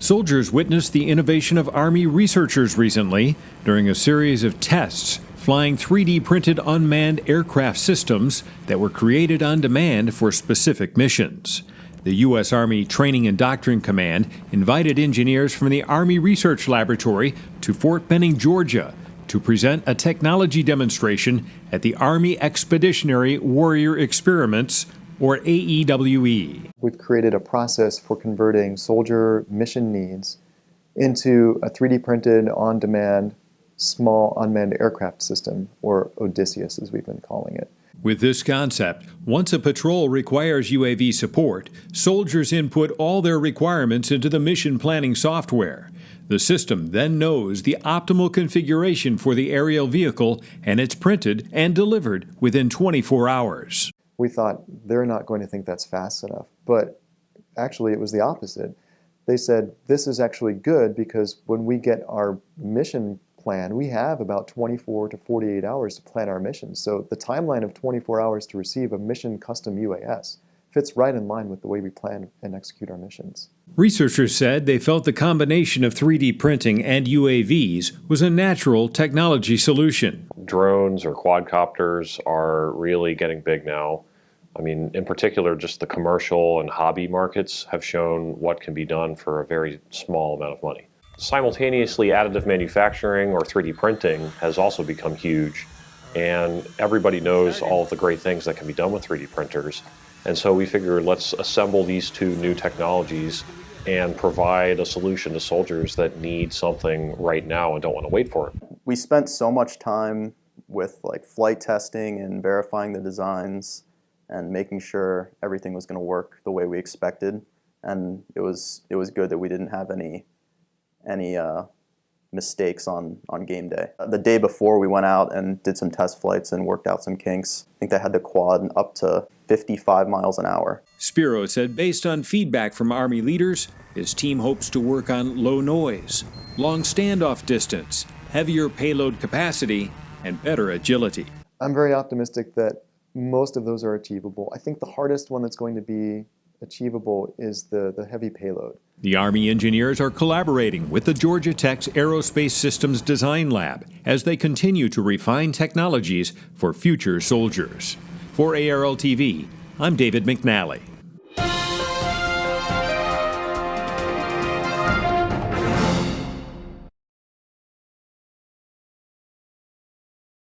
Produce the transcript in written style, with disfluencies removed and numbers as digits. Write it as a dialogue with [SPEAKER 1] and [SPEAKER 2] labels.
[SPEAKER 1] Soldiers witnessed the innovation of Army researchers recently during a series of tests flying 3D printed unmanned aircraft systems that were created on demand for specific missions. The U.S. Army Training and Doctrine Command invited engineers from the Army Research Laboratory to Fort Benning, Georgia, to present a technology demonstration at the Army Expeditionary Warrior Experiments, or AEWE.
[SPEAKER 2] We've created a process for converting soldier mission needs into a 3D printed, on-demand, small unmanned aircraft system, or Odysseus as we've been calling it.
[SPEAKER 1] With this concept, once a patrol requires UAV support, soldiers input all their requirements into the mission planning software. The system then knows the optimal configuration for the aerial vehicle, and it's printed and delivered within 24 hours.
[SPEAKER 2] We thought they're not going to think that's fast enough, but actually it was the opposite. They said this is actually good because when we get our mission plan, we have about 24 to 48 hours to plan our missions. So the timeline of 24 hours to receive a mission custom UAS fits right in line with the way we plan and execute our missions.
[SPEAKER 1] Researchers said they felt the combination of 3D printing and UAVs was a natural technology solution.
[SPEAKER 3] Drones or quadcopters are really getting big now. I mean, in particular, just the commercial and hobby markets have shown what can be done for a very small amount of money. Simultaneously, additive manufacturing or 3D printing has also become huge, and everybody knows all of the great things that can be done with 3D printers. And so we figured let's assemble these two new technologies and provide a solution to soldiers that need something right now and don't want to wait for it.
[SPEAKER 4] We spent so much time with flight testing and verifying the designs and making sure everything was going to work the way we expected. And it was good that we didn't have any mistakes on game day. The day before, we went out and did some test flights and worked out some kinks. I think they had the quad up to 55 miles an hour.
[SPEAKER 1] Spiro said based on feedback from Army leaders, his team hopes to work on low noise, long standoff distance, heavier payload capacity, and better agility.
[SPEAKER 2] I'm very optimistic that most of those are achievable. I think the hardest one that's going to be achievable is the heavy payload.
[SPEAKER 1] The Army engineers are collaborating with the Georgia Tech's Aerospace Systems Design Lab as they continue to refine technologies for future soldiers. For ARL TV, I'm David McNally.